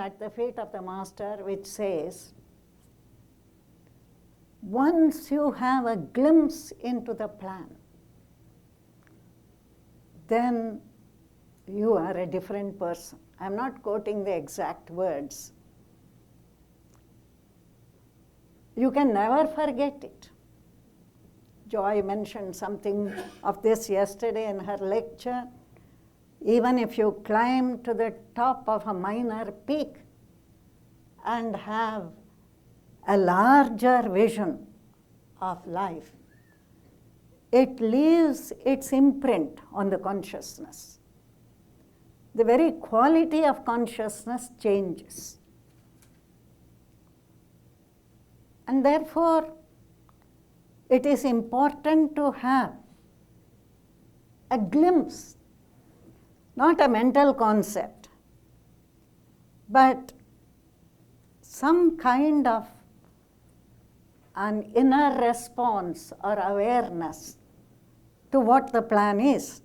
at the feet of the Master which says, once you have a glimpse into the plan, then you are a different person. I'm not quoting the exact words. You can never forget it. Joy mentioned something of this yesterday in her lecture. Even if you climb to the top of a minor peak and have a larger vision of life, it leaves its imprint on the consciousness. The very quality of consciousness changes. And therefore, it is important to have a glimpse, not a mental concept, but some kind of an inner response or awareness to what the plan is.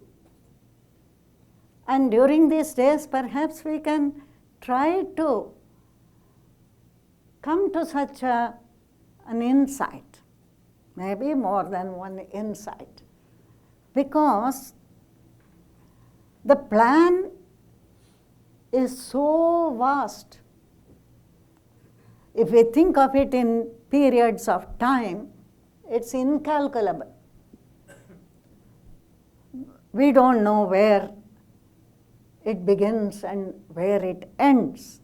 And during these days, perhaps we can try to come to such an insight, maybe more than one insight, because the plan is so vast. If we think of it in periods of time, it's incalculable. We don't know where it begins and where it ends.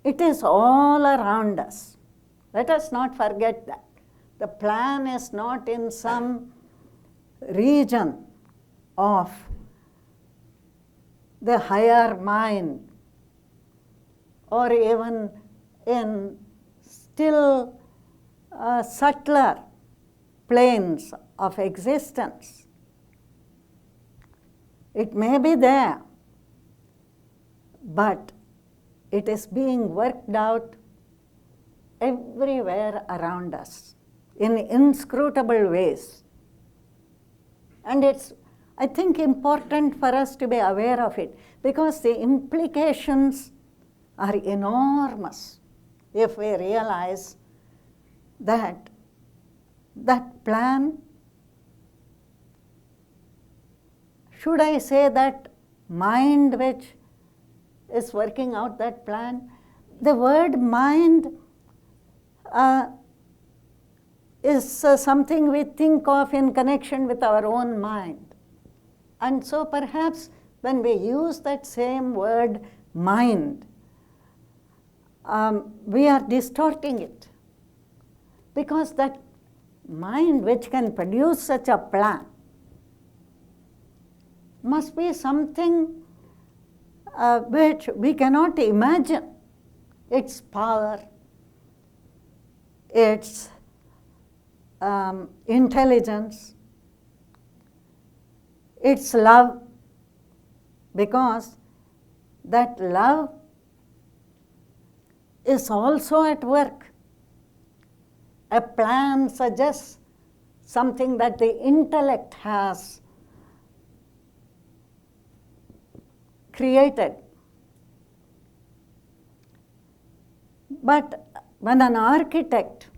It is all around us. Let us not forget that. The plan is not in some region of the higher mind, or even in still subtler planes of existence. It may be there, but it is being worked out everywhere around us in inscrutable ways. And it's, I think, important for us to be aware of it, because the implications are enormous if we realize that that plan, should I say that mind which is working out that plan? The word mind is something we think of in connection with our own mind. And so perhaps when we use that same word mind, we are distorting it, because that mind which can produce such a plan must be something which we cannot imagine. Its power, its intelligence, its love, because that love is also at work. A plan suggests something that the intellect has created. But when an architect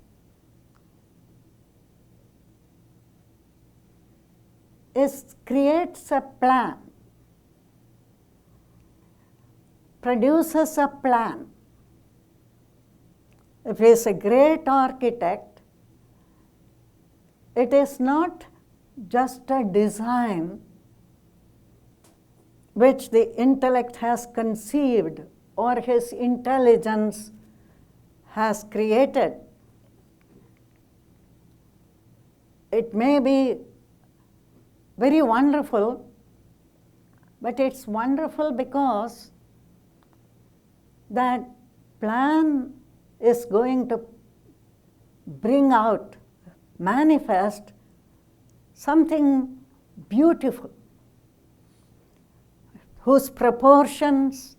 creates a plan, produces a plan, if he is a great architect, it is not just a design which the intellect has conceived or his intelligence has created. It may be very wonderful, but it's wonderful because that plan is going to bring out, manifest something beautiful, whose proportions,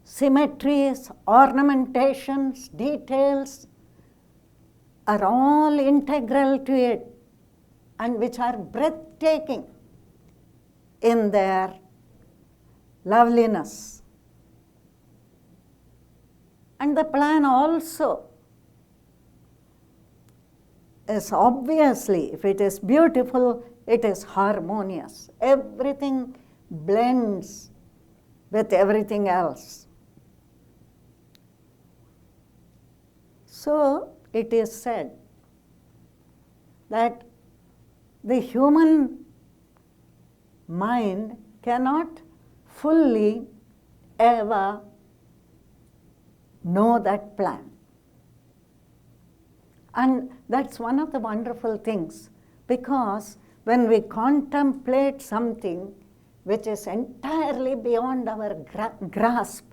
symmetries, ornamentations, details are all integral to it, and which are breathtaking in their loveliness. And the plan also is obviously, if it is beautiful, it is harmonious. Everything blends with everything else. So it is said that the human mind cannot fully ever know that plan. And that's one of the wonderful things, because when we contemplate something which is entirely beyond our grasp,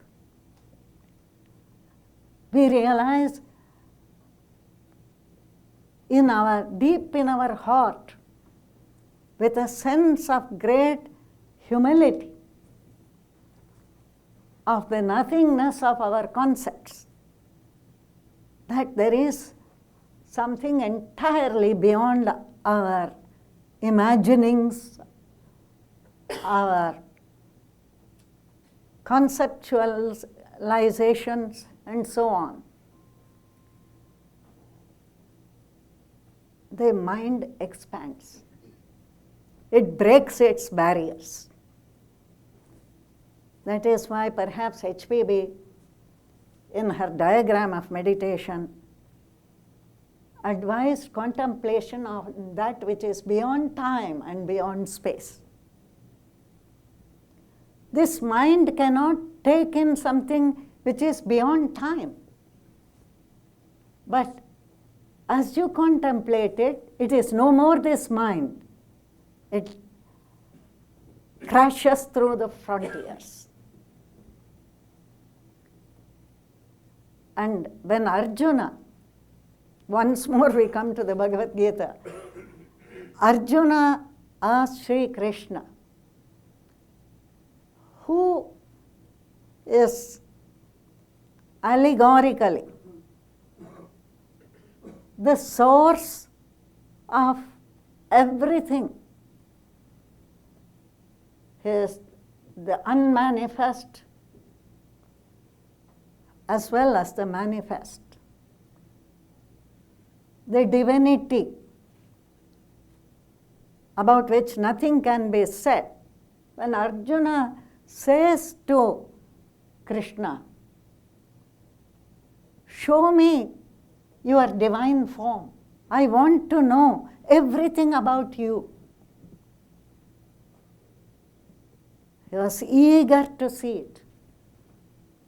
we realize deep in our heart, with a sense of great humility, of the nothingness of our concepts, that there is something entirely beyond our imaginings, our conceptualizations, and so on. The mind expands. It breaks its barriers. That is why perhaps HPB, in her diagram of meditation, advised contemplation of that which is beyond time and beyond space. This mind cannot take in something which is beyond time. But as you contemplate it, it is no more this mind. It crashes through the frontiers. And when Arjuna, once more we come to the Bhagavad Gita, Arjuna asked Sri Krishna, who is allegorically the source of everything. He is the unmanifest as well as the manifest. The divinity about which nothing can be said. When Arjuna says to Krishna, show me your divine form. I want to know everything about you. He was eager to see it.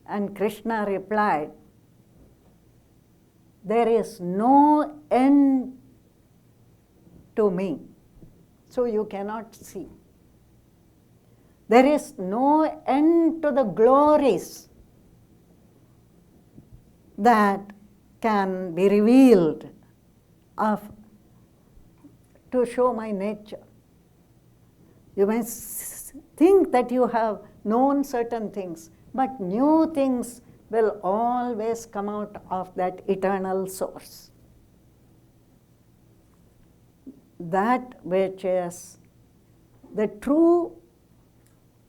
And Krishna replied, there is no end to me, so you cannot see. There is no end to the glories that can be revealed to show my nature. You may think that you have known certain things, but new things will always come out of that eternal source. That which is the true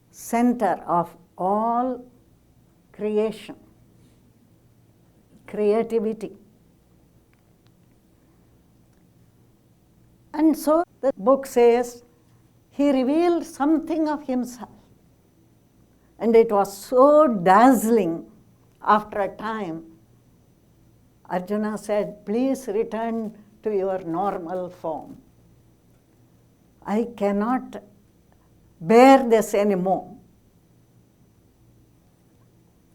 center of all creation, creativity. And so the book says, he revealed something of himself. And it was so dazzling. After a time, Arjuna said, please return to your normal form. I cannot bear this anymore.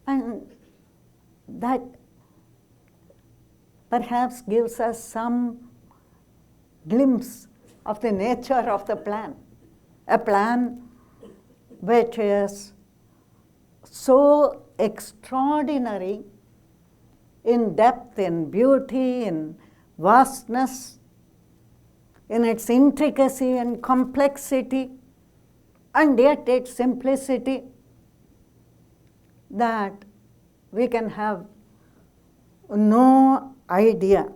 And that perhaps gives us some glimpse of the nature of the plan. A plan which is so extraordinary in depth, in beauty, in vastness, in its intricacy and complexity, and yet its simplicity, that we can have no idea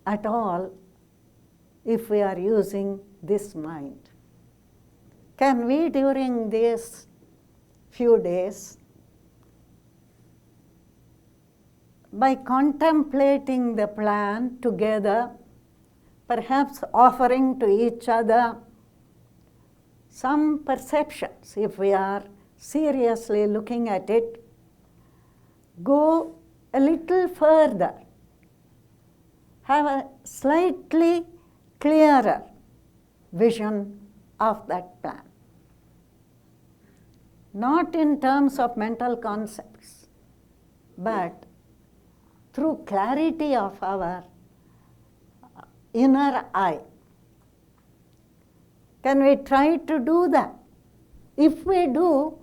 at all if we are using this mind. can we during these few days, by contemplating the plan together, perhaps offering to each other some perceptions, if we are seriously looking at it, go a little further, have a slightly clearer vision of that plan. Not in terms of mental concepts, but through clarity of our inner eye. Can we try to do that? If we do,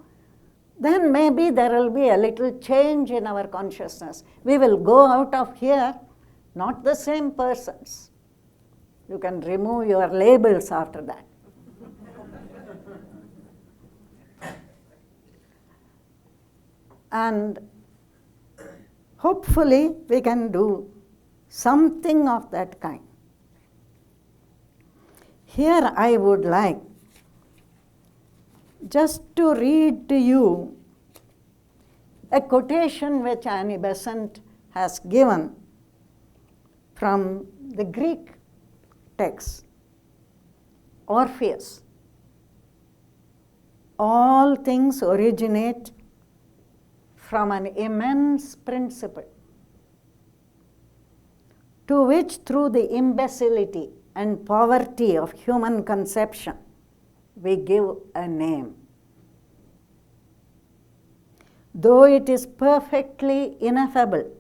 then maybe there will be a little change in our consciousness. We will go out of here not the same persons. You can remove your labels after that. And hopefully we can do something of that kind. Here I would like just to read to you a quotation which Annie Besant has given from the Greek text, Orpheus. All things originate from an immense principle, to which through the imbecility and poverty of human conception we give a name. Though it is perfectly ineffable,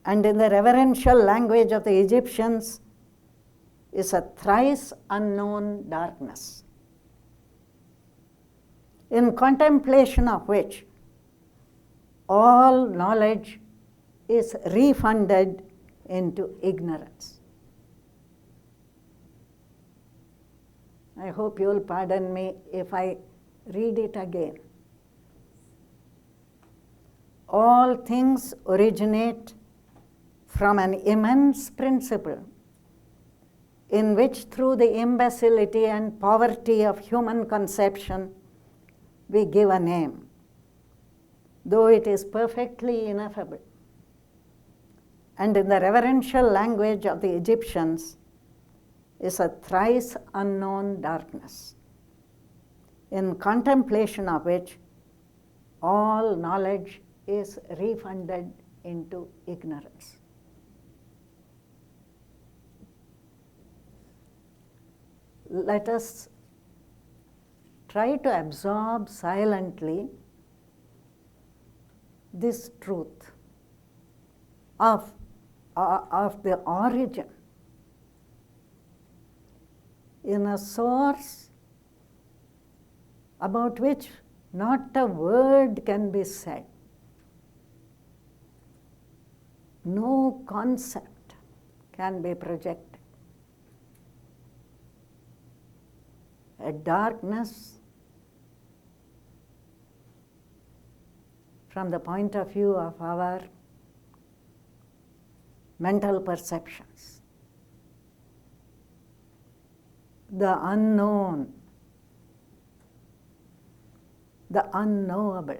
and in the reverential language of the Egyptians is a thrice unknown darkness, in contemplation of which all knowledge is refunded into ignorance. I hope you will pardon me if I read it again. All things originate from an immense principle, in which through the imbecility and poverty of human conception we give a name, though it is perfectly ineffable. And in the reverential language of the Egyptians is a thrice unknown darkness, in contemplation of which all knowledge is refunded into ignorance. Let us try to absorb silently this truth of the origin in a source about which not a word can be said. No concept can be projected. A darkness from the point of view of our mental perceptions. The unknown, the unknowable.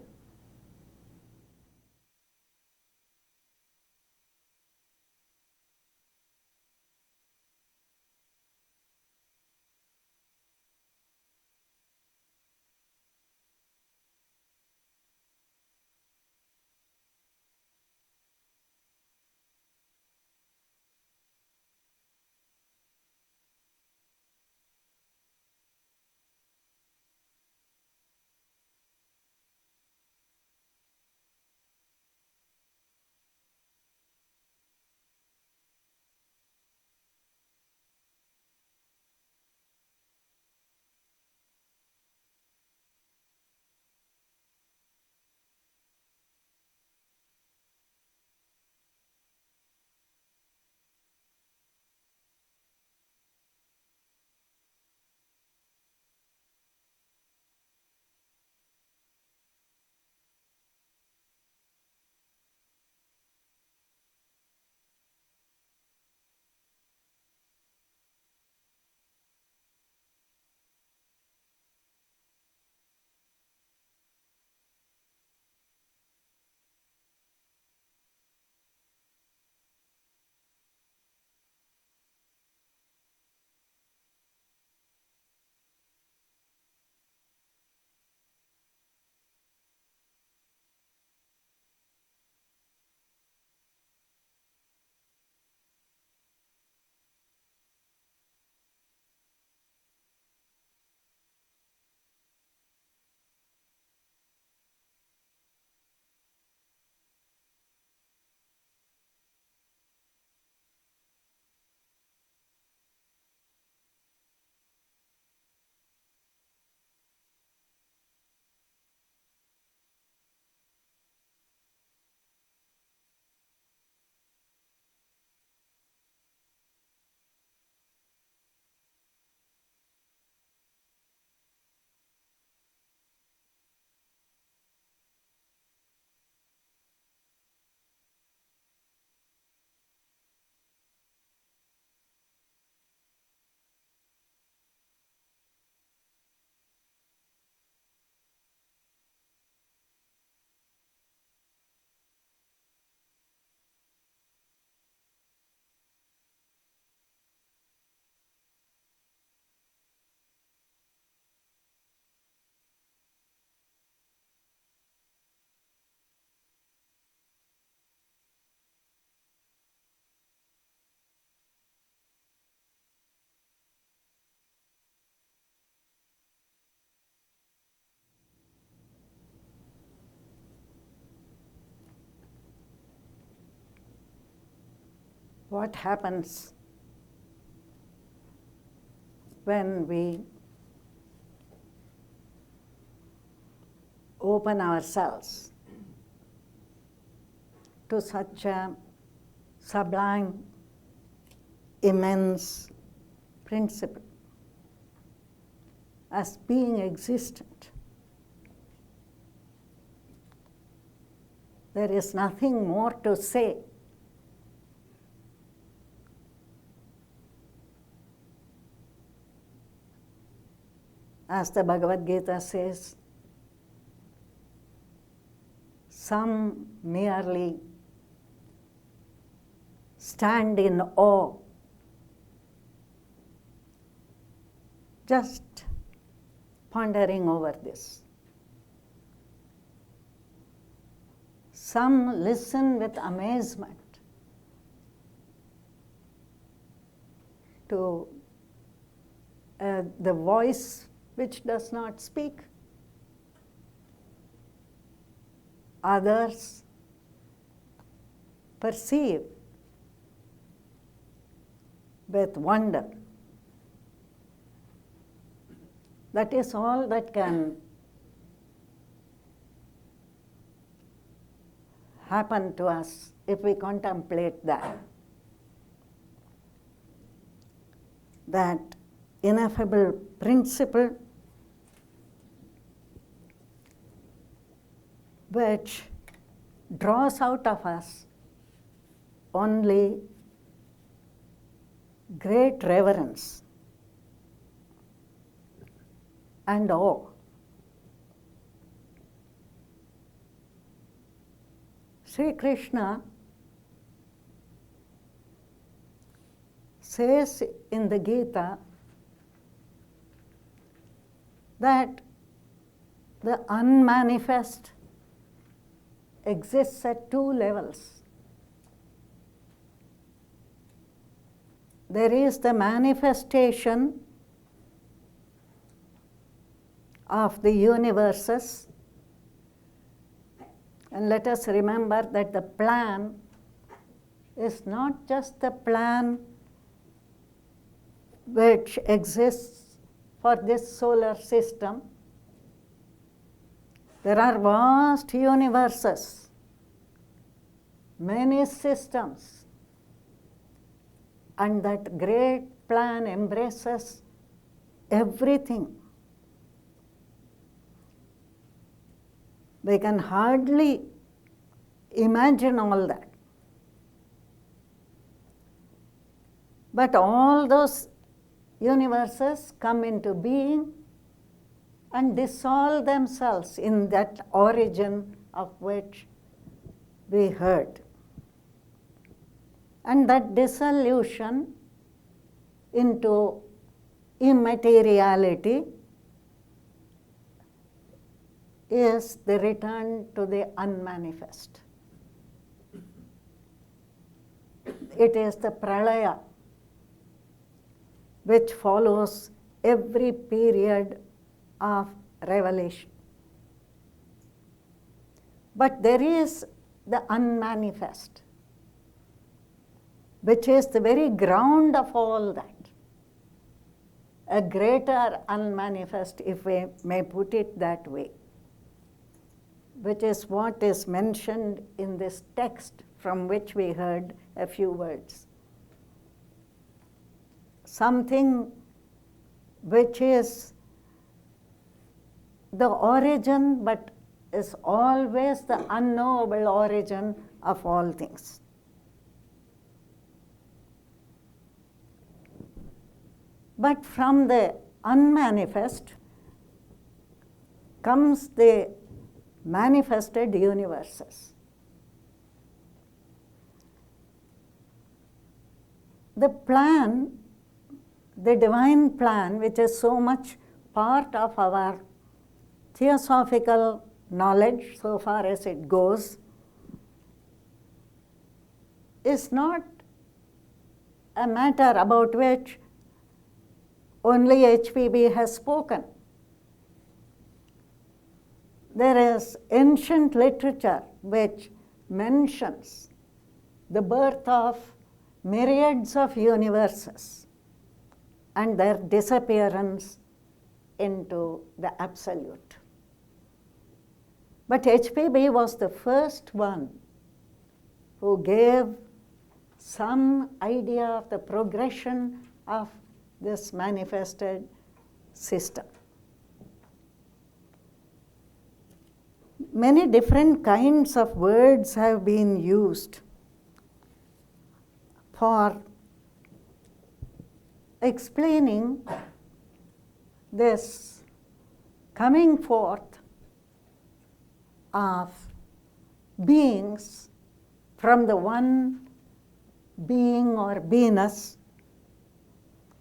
what happens when we open ourselves to such a sublime, immense principle as being existent. There is nothing more to say. As the Bhagavad Gita says, some merely stand in awe, just pondering over this. Some listen with amazement to the voice which does not speak. Others perceive with wonder. That is all that can happen to us if we contemplate that. That ineffable principle which draws out of us only great reverence and awe. Sri Krishna says in the Gita that the unmanifest exists at two levels. There is the manifestation of the universes, and let us remember that the plan is not just the plan which exists for this solar system. There are vast universes, many systems, and that great plan embraces everything. We can hardly imagine all that. But all those universes come into being and dissolve themselves in that origin of which we heard. And that dissolution into immateriality is the return to the unmanifest. It is the pralaya which follows every period of revelation. But there is the unmanifest, which is the very ground of all that. A greater unmanifest, if we may put it that way, which is what is mentioned in this text from which we heard a few words. Something which is the origin, but is always the unknowable origin of all things. But from the unmanifest comes the manifested universes. The plan, the divine plan, which is so much part of our theosophical knowledge, so far as it goes, is not a matter about which only HPB has spoken. There is ancient literature which mentions the birth of myriads of universes and their disappearance into the absolute. But HPB was the first one who gave some idea of the progression of this manifested system. Many different kinds of words have been used for explaining this coming forth of beings from the one being or beingness,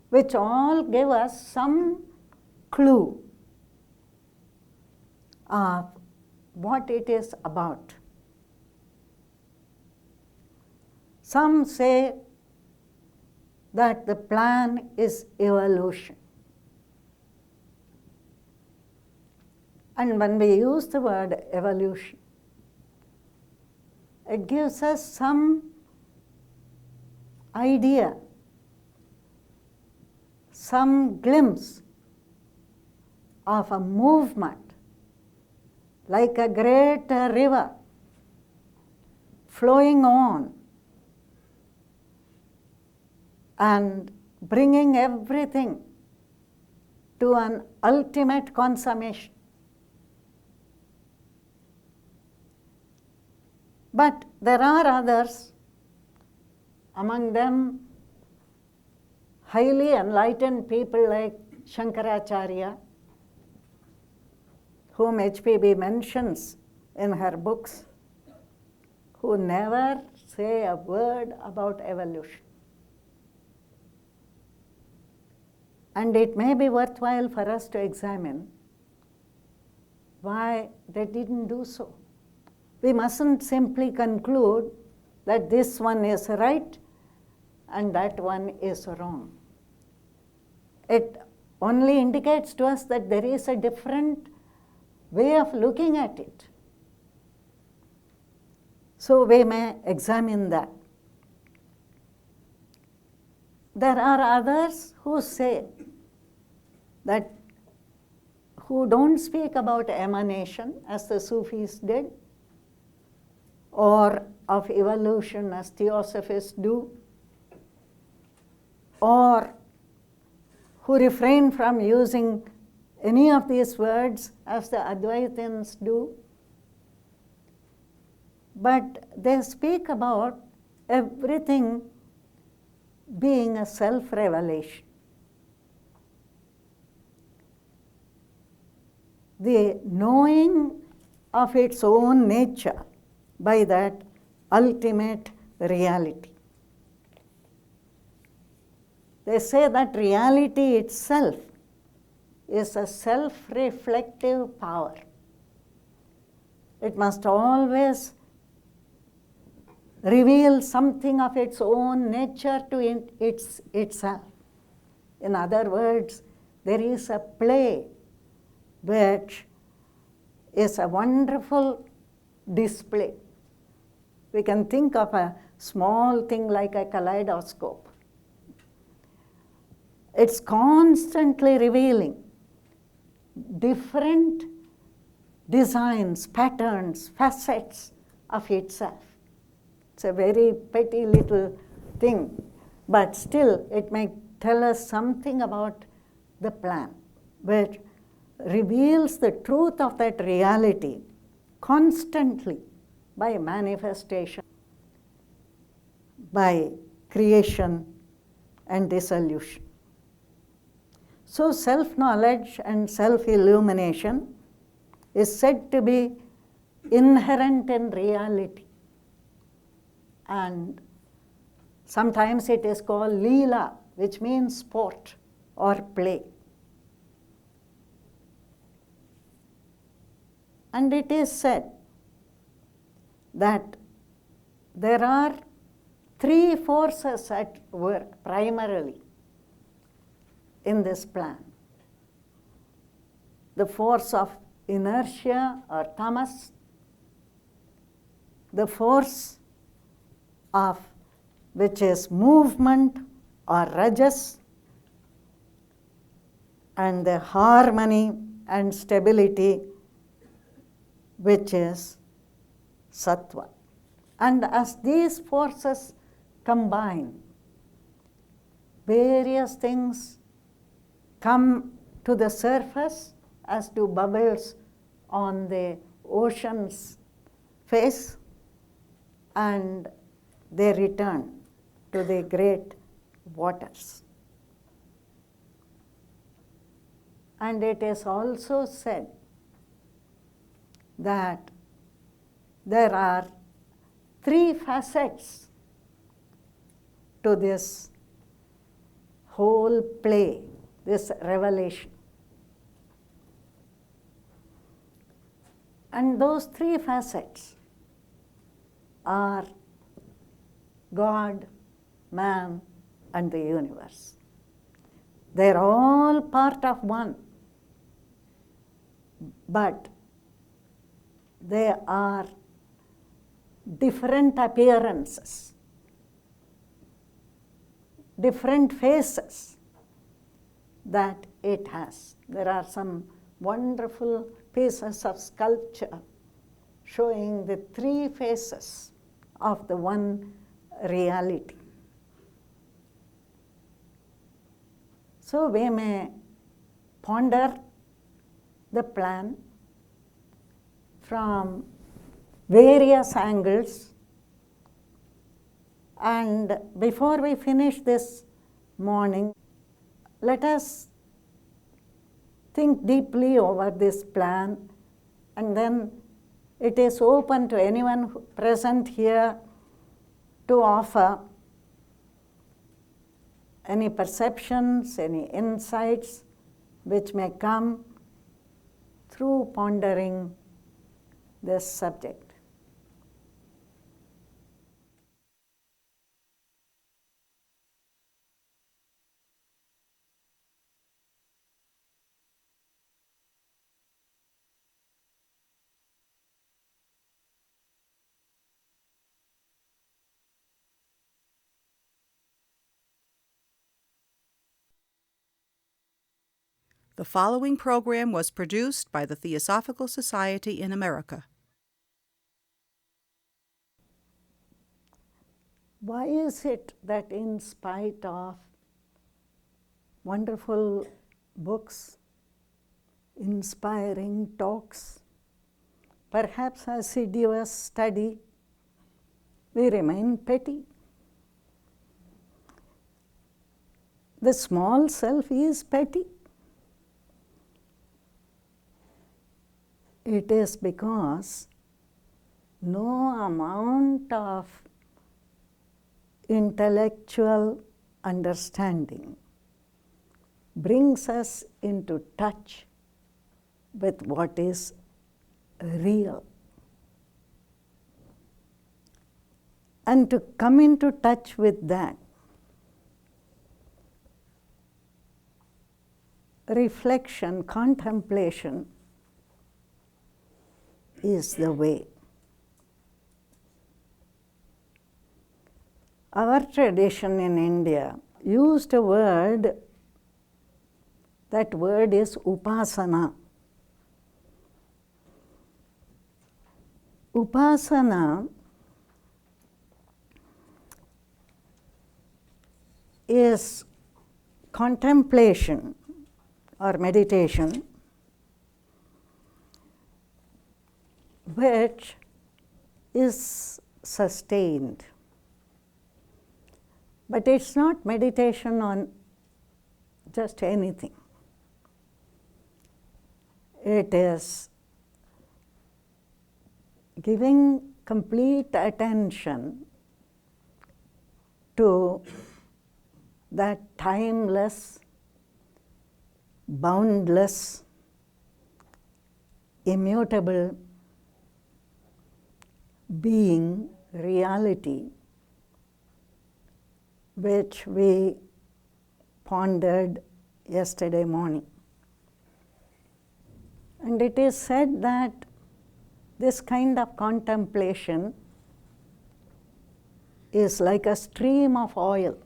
which all give us some clue of what it is about. Some say that the plan is evolution. And when we use the word evolution, it gives us some idea, some glimpse of a movement, like a great river flowing on and bringing everything to an ultimate consummation. But there are others, among them highly enlightened people like Shankaracharya, whom HPB mentions in her books, who never say a word about evolution. And it may be worthwhile for us to examine why they didn't do so. We mustn't simply conclude that this one is right and that one is wrong. It only indicates to us that there is a different way of looking at it. So we may examine that. There are others who say that, who don't speak about emanation as the Sufis did, or of evolution as Theosophists do, or who refrain from using any of these words as the Advaitins do. But they speak about everything being a self-revelation. The knowing of its own nature by that ultimate reality. They say that reality itself is a self-reflective power. It must always reveal something of its own nature to itself. In other words, there is a play which is a wonderful display. We can think of a small thing like a kaleidoscope. It's constantly revealing different designs, patterns, facets of itself. It's a very petty little thing, but still it may tell us something about the plan, which reveals the truth of that reality constantly by manifestation, by creation and dissolution. So self-knowledge and self-illumination is said to be inherent in reality. And sometimes it is called Leela, which means sport or play. And it is said that there are three forces at work primarily in this plan. The force of inertia or tamas, the force of which is movement or rajas, and the harmony and stability, which is sattva. And as these forces combine, various things come to the surface as do bubbles on the ocean's face, and they return to the great waters. And it is also said that there are 3 facets to this whole play, this revelation. And those 3 facets are God, man, and the universe. They're all part of one, but they are different appearances, different faces that it has. There are some wonderful pieces of sculpture showing the 3 faces of the one reality. So we may ponder the plan from various angles, and before we finish this morning, let us think deeply over this plan, and then it is open to anyone present here to offer any perceptions, any insights which may come through pondering this subject. The following program was produced by the Theosophical Society in America. Why is it that in spite of wonderful books, inspiring talks, perhaps assiduous study, we remain petty? The small self is petty. It is because no amount of intellectual understanding brings us into touch with what is real. And to come into touch with that, reflection, contemplation is the way. Our tradition in India used a word, that word is upasana. Upasana is contemplation or meditation which is sustained. But it's not meditation on just anything. It is giving complete attention to that timeless, boundless, immutable being, reality, which we pondered yesterday morning. And it is said that this kind of contemplation is like a stream of oil.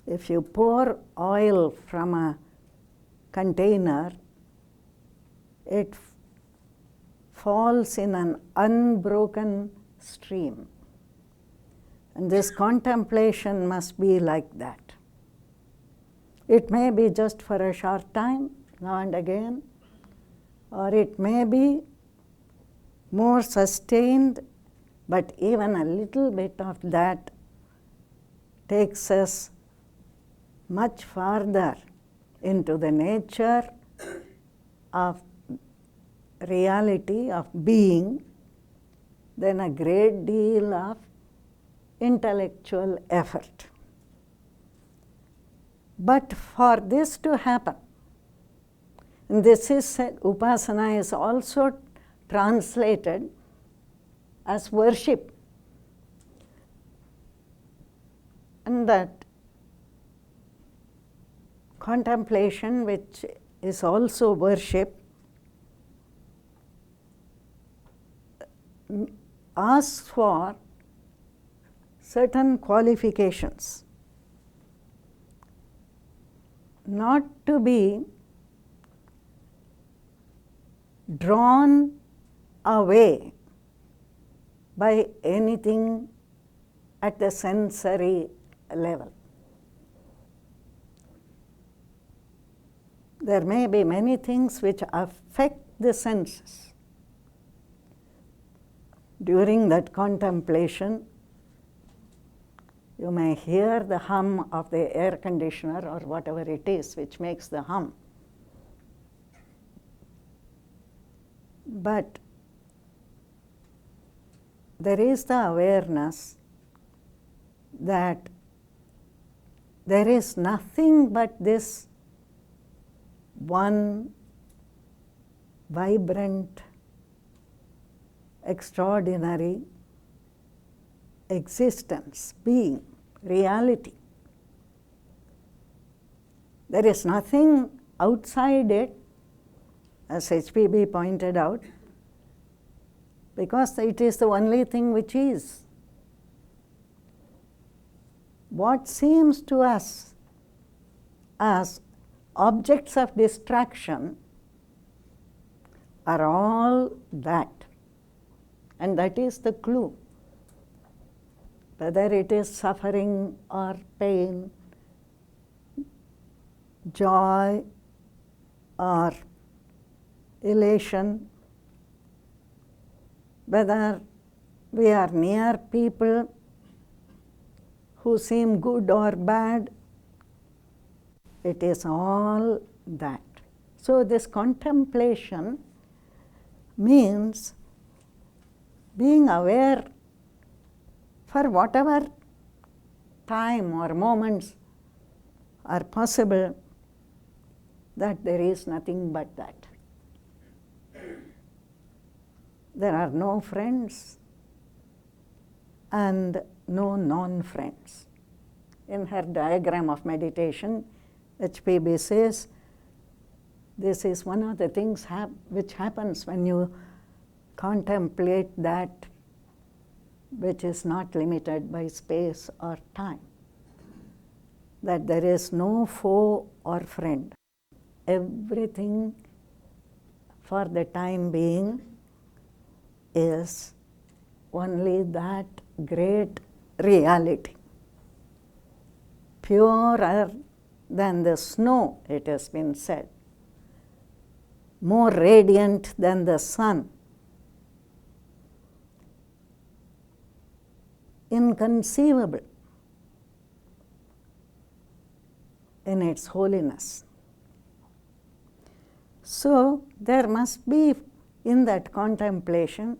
If you pour oil from a container, it falls in an unbroken stream. And this contemplation must be like that. It may be just for a short time, now and again, or it may be more sustained, but even a little bit of that takes us much farther into the nature of reality, of being, than a great deal of intellectual effort. But for this to happen, and this is said, upasana is also translated as worship, and that contemplation, which is also worship, asks for certain qualifications. Not to be drawn away by anything at the sensory level. There may be many things which affect the senses. During that contemplation, you may hear the hum of the air conditioner or whatever it is which makes the hum. But there is the awareness that there is nothing but this one vibrant, extraordinary existence, being, reality. There is nothing outside it, as HPB pointed out, because it is the only thing which is. What seems to us as objects of distraction are all that, and that is the clue. Whether it is suffering or pain, joy or elation, whether we are near people who seem good or bad, it is all that. So this contemplation means being aware for whatever time or moments are possible that there is nothing but that. There are no friends and no non-friends. In her diagram of meditation, HPB says, this is one of the things which happens when you contemplate that which is not limited by space or time. That there is no foe or friend. Everything for the time being is only that great reality. Purer than the snow, it has been said. More radiant than the sun. Inconceivable in its holiness. So there must be in that contemplation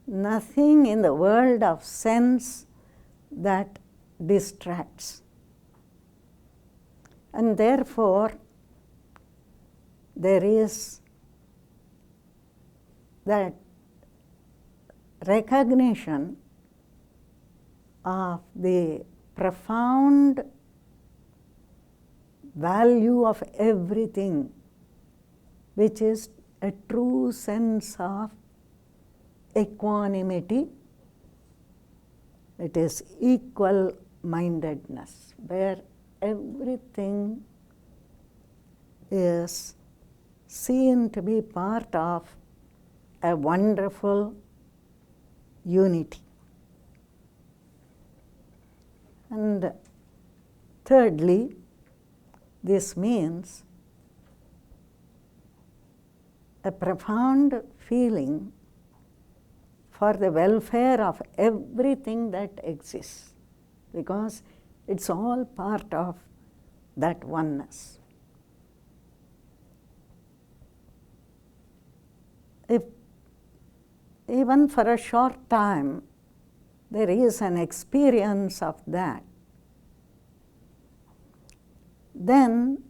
nothing in the world of sense that distracts. And therefore, there is that recognition of the profound value of everything, which is a true sense of equanimity It is equal-mindedness, where everything is seen to be part of a wonderful unity. And thirdly, this means a profound feeling for the welfare of everything that exists, because it's all part of that oneness. If even for a short time there is an experience of that, then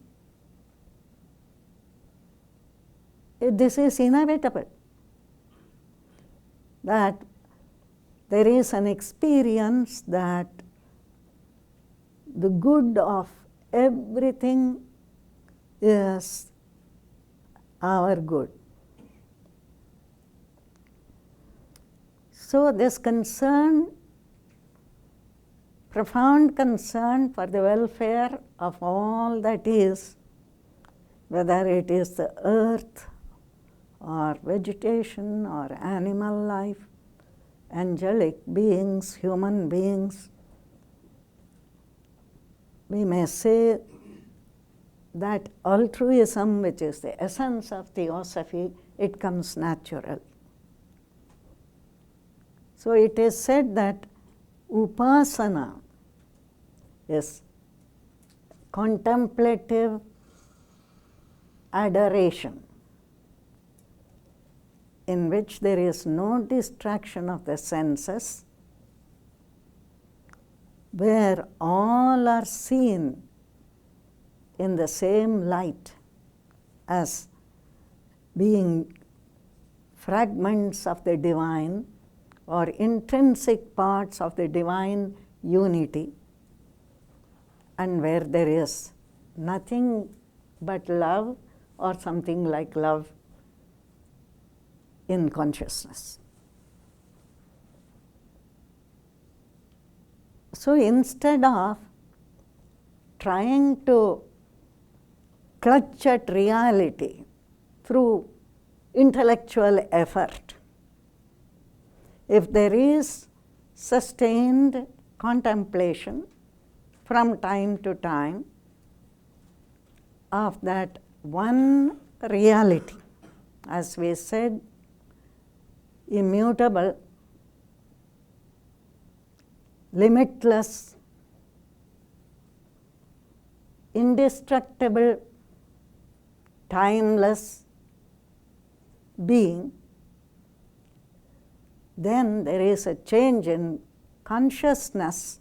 this is inevitable, that there is an experience that the good of everything is our good. So this concern, profound concern for the welfare of all that is, whether it is the earth or vegetation or animal life, angelic beings, human beings, we may say that altruism, which is the essence of Theosophy, it comes natural. So it is said that upasana is contemplative adoration, in which there is no distraction of the senses, where all are seen in the same light as being fragments of the divine or intrinsic parts of the divine unity, and where there is nothing but love or something like love in consciousness. So instead of trying to clutch at reality through intellectual effort, if there is sustained contemplation from time to time of that one reality, as we said, immutable, limitless, indestructible, timeless being, then there is a change in consciousness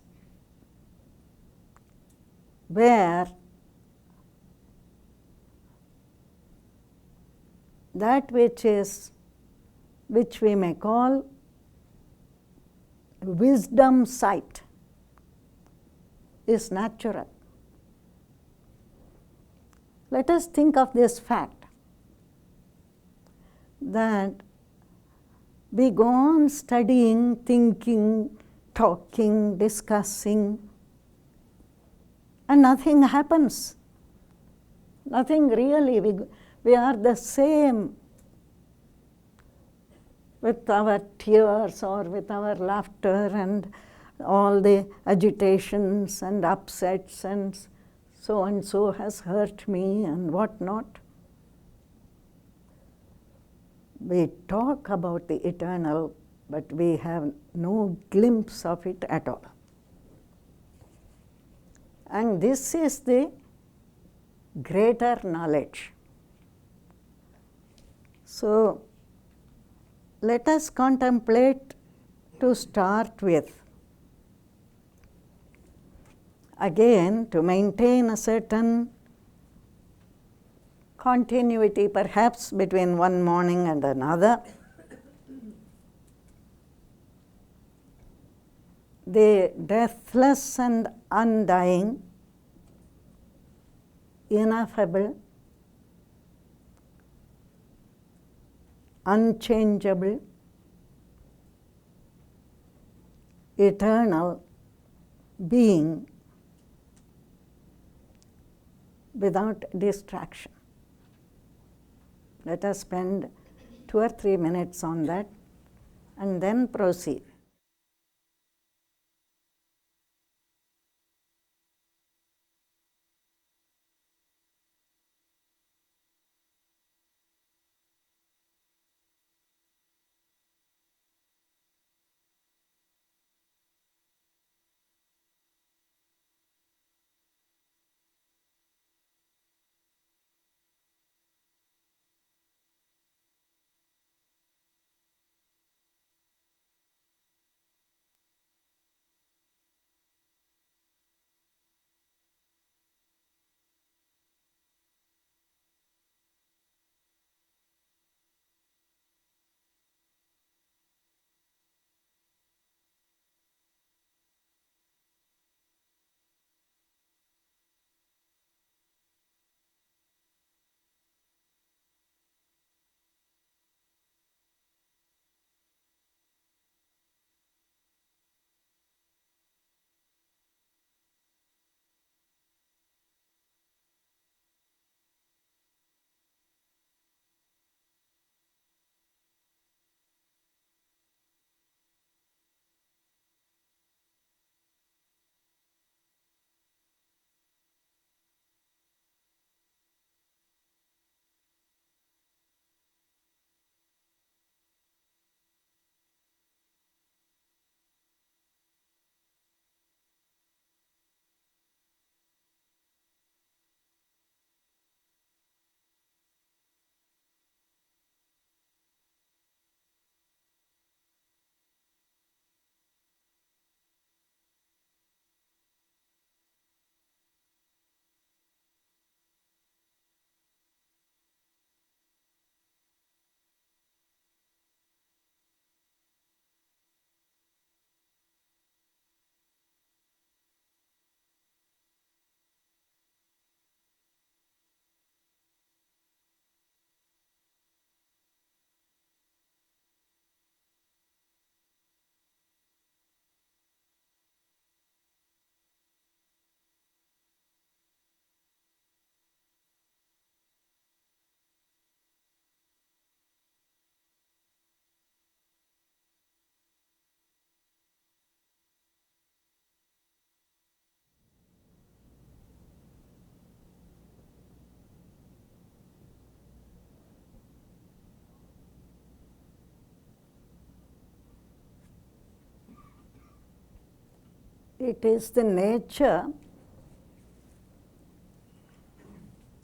where that which we may call wisdom sight is natural. Let us think of this fact, that we go on studying, thinking, talking, discussing, and nothing happens. Nothing really. We are the same with our tears or with our laughter and all the agitations and upsets and so has hurt me and what not. We talk about the eternal, but we have no glimpse of it at all. And this is the greater knowledge. So let us contemplate to start with. Again, to maintain a certain continuity perhaps between one morning and another, the deathless and undying, ineffable, unchangeable, eternal being without distraction. Let us spend 2 or 3 minutes on that and then proceed. It is the nature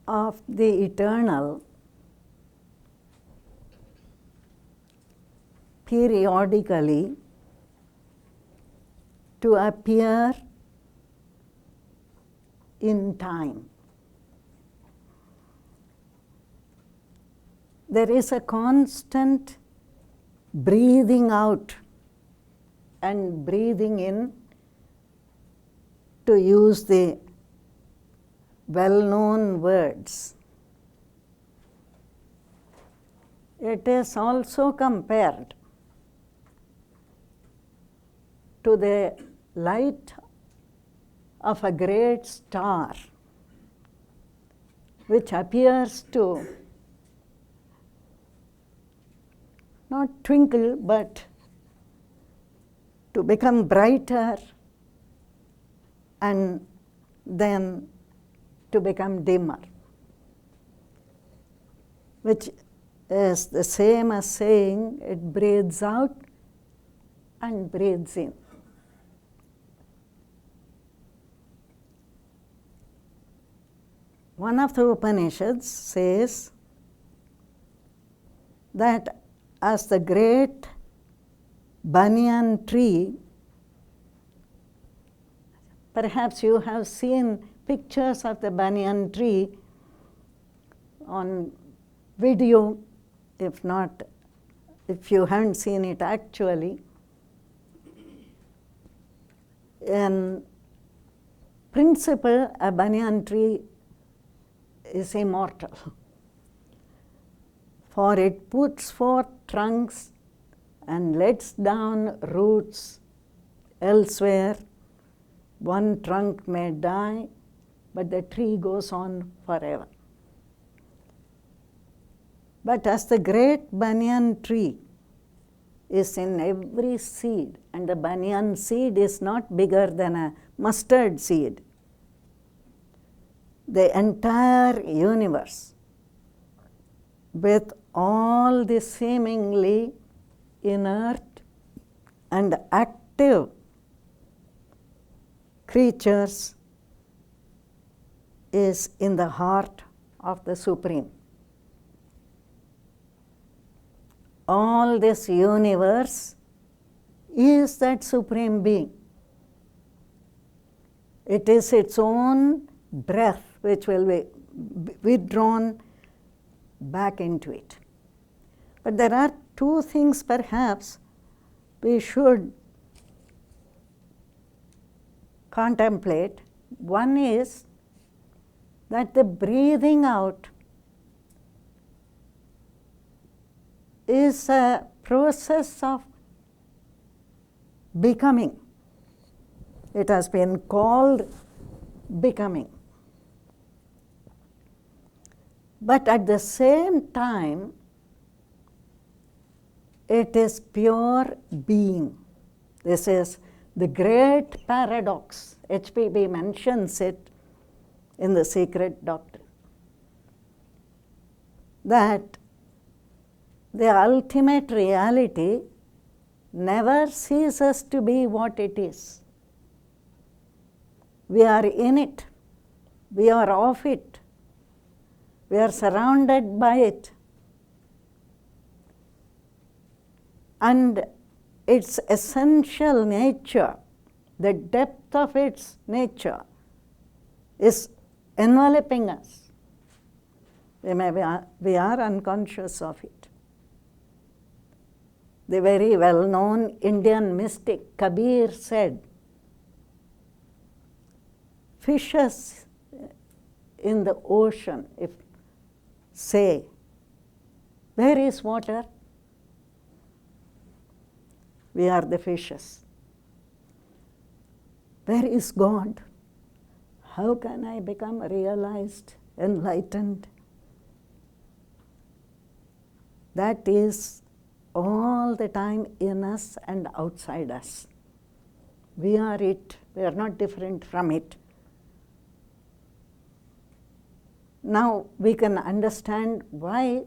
of the eternal periodically to appear in time. There is a constant breathing out and breathing in, to use the well-known words. It is also compared to the light of a great star, which appears to not twinkle, but to become brighter and then to become dimmer, which is the same as saying it breathes out and breathes in. One of the Upanishads says that as the great banyan tree, perhaps you have seen pictures of the banyan tree on video, if you haven't seen it actually. In principle, a banyan tree is immortal, for it puts forth trunks and lets down roots Elsewhere, one trunk may die, but the tree goes on forever. But as the great banyan tree is in every seed, and the banyan seed is not bigger than a mustard seed, the entire universe, with all the seemingly inert and active creatures, is in the heart of the Supreme. All this universe is that Supreme Being. It is its own breath which will be withdrawn back into it. But there are two things perhaps we should contemplate. One is that the breathing out is a process of becoming. It has been called becoming. But at the same time, it is pure being. This is the great paradox. HPB mentions it in The Secret Doctrine, that the ultimate reality never ceases to be what it is. We are in it. We are of it. We are surrounded by it. And its essential nature, the depth of its nature, is enveloping us. We are unconscious of it. The very well-known Indian mystic Kabir said, fishes in the ocean, if say, where is water? We are the fishes. Where is God? How can I become realized, enlightened? That is all the time in us and outside us. We are it. We are not different from it. Now we can understand why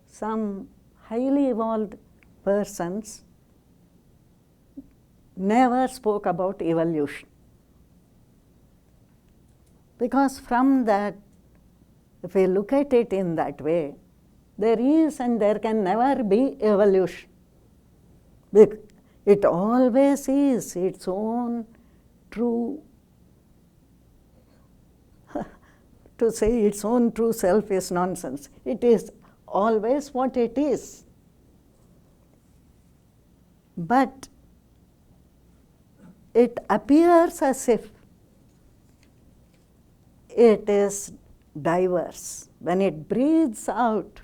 some highly evolved persons never spoke about evolution. Because from that, if we look at it in that way, there is and there can never be evolution. It always is its own true. To say its own true self is nonsense. It is always what it is. But it appears as if it is diverse. When it breathes out,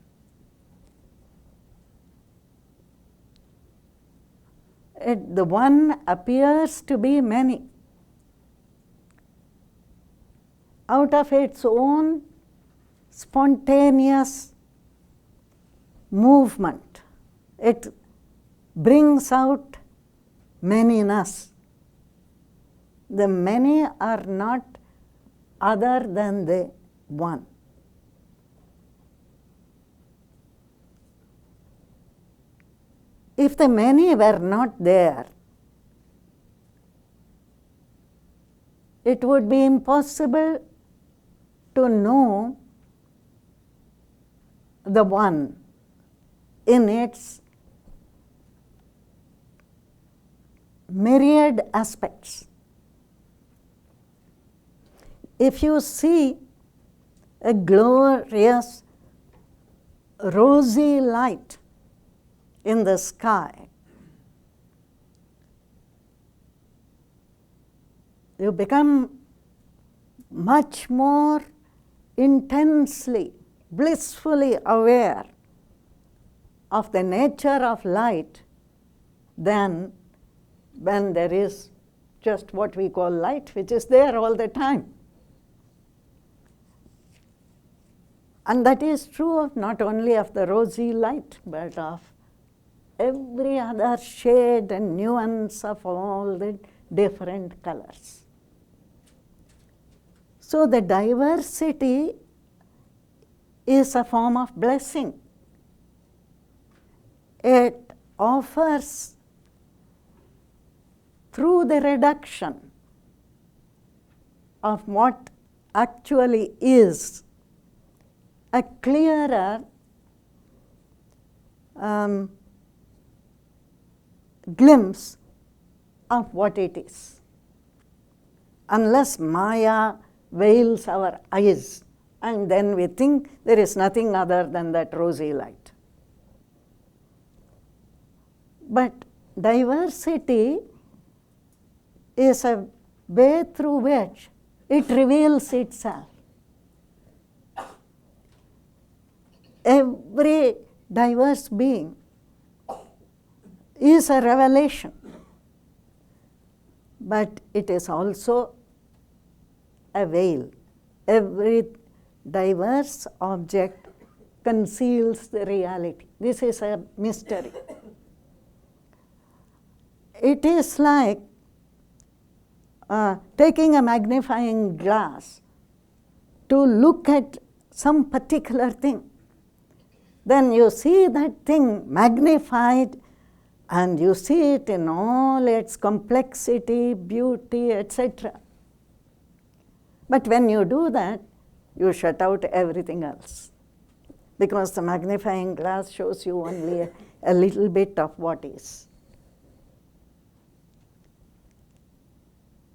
the one appears to be many. Out of its own spontaneous movement, it brings out manyness. The many are not other than the one. If the many were not there, it would be impossible to know the one in its myriad aspects. If you see a glorious rosy light in the sky, you become much more intensely, blissfully aware of the nature of light than when there is just what we call light, which is there all the time. And that is true of not only of the rosy light, but of every other shade and nuance of all the different colors. So the diversity is a form of blessing. It offers, through the reduction of what actually is, a clearer glimpse of what it is. Unless Maya veils our eyes, and then we think there is nothing other than that rosy light. But diversity is a way through which it reveals itself. Every diverse being is a revelation, but it is also a veil. Every diverse object conceals the reality. This is a mystery. It is like taking a magnifying glass to look at some particular thing. Then you see that thing magnified, and you see it in all its complexity, beauty, etc. But when you do that, you shut out everything else, because the magnifying glass shows you only a little bit of what is.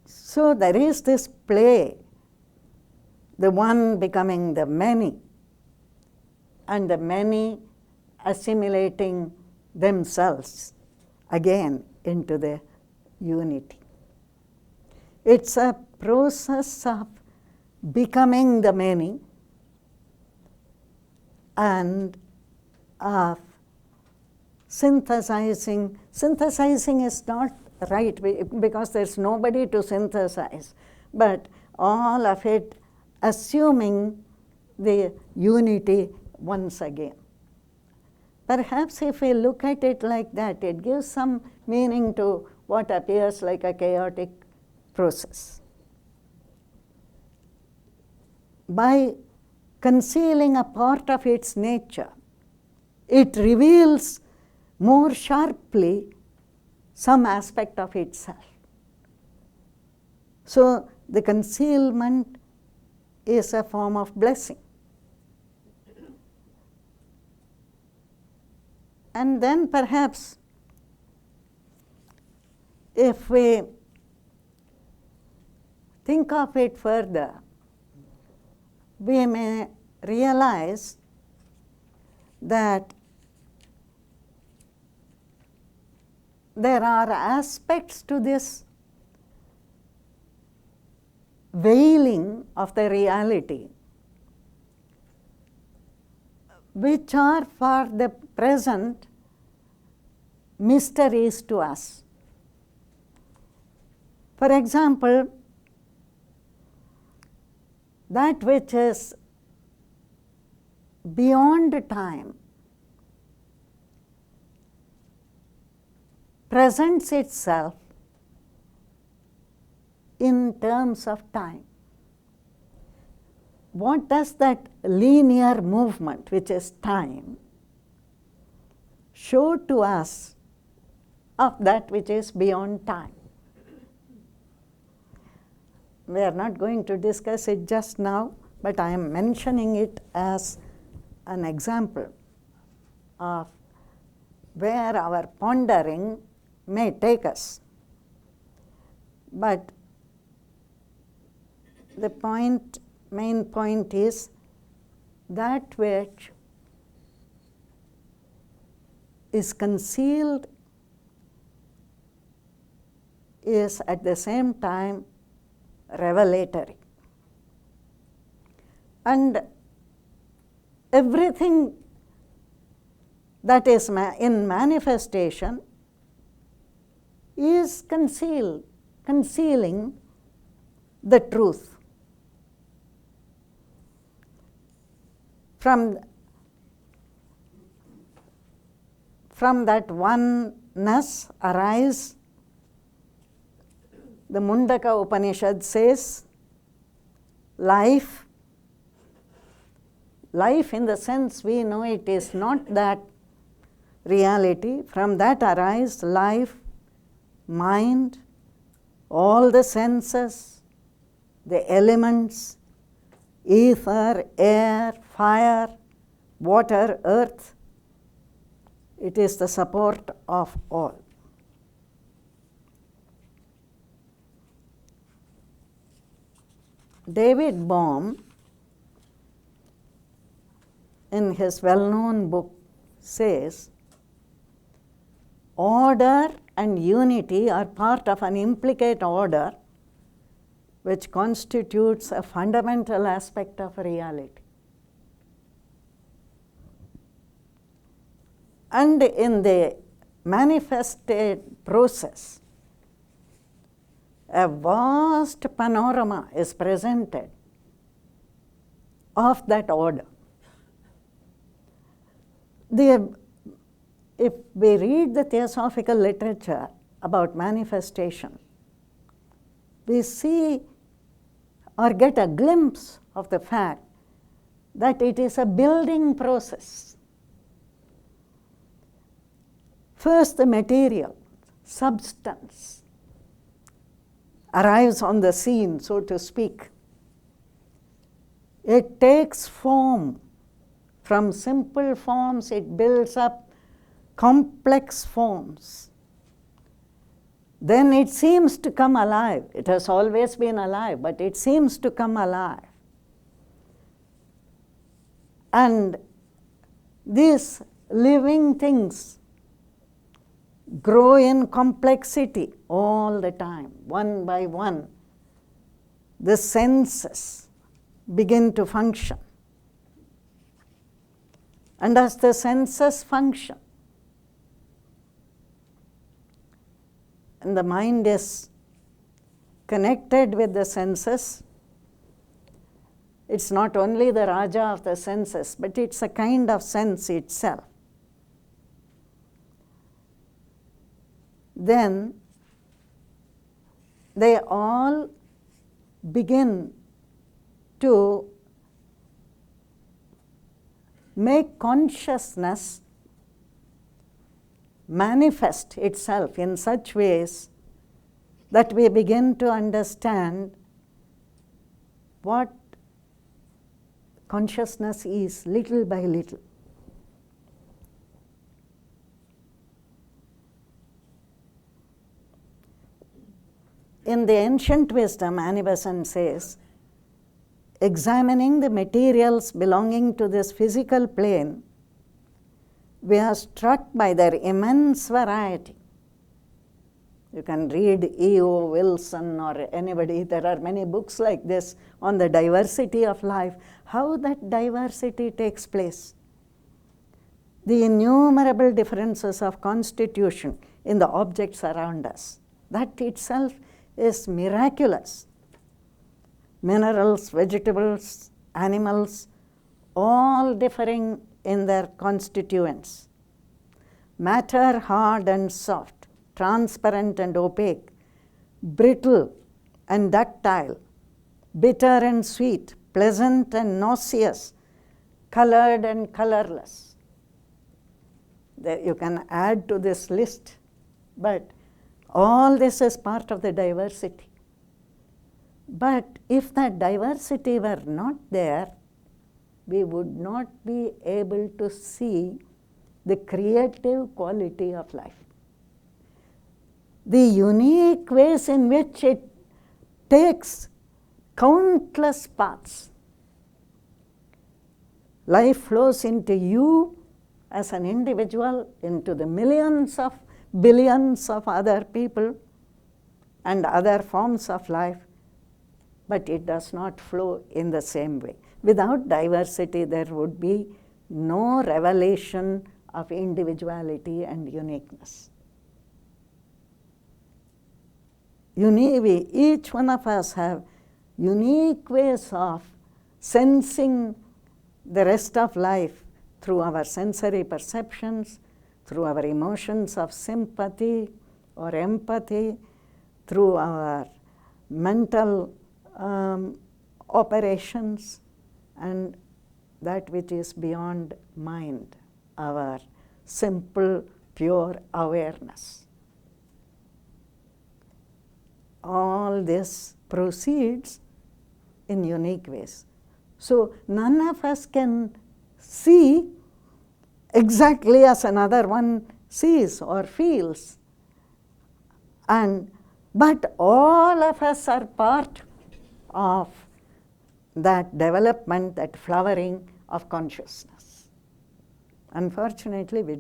So there is this play, the one becoming the many, and the many assimilating themselves again into the unity. It's a process of becoming the many and of synthesizing. Synthesizing is not right, because there's nobody to synthesize, but all of it assuming the unity once again. Perhaps if we look at it like that, it gives some meaning to what appears like a chaotic process. By concealing a part of its nature, it reveals more sharply some aspect of itself. So the concealment is a form of blessing. And then perhaps if we think of it further, we may realize that there are aspects to this veiling of the reality which are for the present mysteries to us. For example, that which is beyond time presents itself in terms of time. What does that linear movement, which is time, show to us of that which is beyond time? We are not going to discuss it just now, but I am mentioning it as an example of where our pondering may take us. But the main point is that which is concealed is at the same time revelatory. And everything that is in manifestation is concealed concealing the truth. From that oneness arise, the Mundaka Upanishad says, life in the sense we know it is not that reality. From that arise life, mind, all the senses, the elements, ether, air, fire, water, earth. It is the support of all. David Bohm, in his well-known book, says, order and unity are part of an implicate order which constitutes a fundamental aspect of reality. And in the manifested process, a vast panorama is presented of that order. If we read the theosophical literature about manifestation, we see or get a glimpse of the fact that it is a building process. First, the material, substance, arrives on the scene, so to speak. It takes form. From simple forms, it builds up complex forms. Then it seems to come alive. It has always been alive, but it seems to come alive. And these living things grow in complexity all the time, one by one. The senses begin to function. And as the senses function, and the mind is connected with the senses, it's not only the Raja of the senses, but it's a kind of sense itself. Then they all begin to make consciousness manifest itself in such ways that we begin to understand what consciousness is little by little. In the ancient wisdom, Annie Besant says, examining the materials belonging to this physical plane, we are struck by their immense variety. You can read E.O. Wilson or anybody, there are many books like this on the diversity of life, how that diversity takes place. The innumerable differences of constitution in the objects around us, that itself is miraculous. Minerals, vegetables, animals, all differing in their constituents. Matter hard and soft, transparent and opaque, brittle and ductile, bitter and sweet, pleasant and nauseous, colored and colorless. There you can add to this list, but all this is part of the diversity. But if that diversity were not there, we would not be able to see the creative quality of life. The unique ways in which it takes countless paths. Life flows into you as an individual, into the millions of billions of other people and other forms of life, but it does not flow in the same way. Without diversity, there would be no revelation of individuality and uniqueness. each one of us have unique ways of sensing the rest of life through our sensory perceptions, through our emotions of sympathy or empathy, through our mental operations, and that which is beyond mind, our simple, pure awareness. All this proceeds in unique ways. So none of us can see exactly as another one sees or feels. But all of us are part of that development, that flowering of consciousness. Unfortunately, we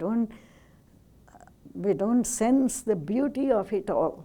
don't sense the beauty of it all.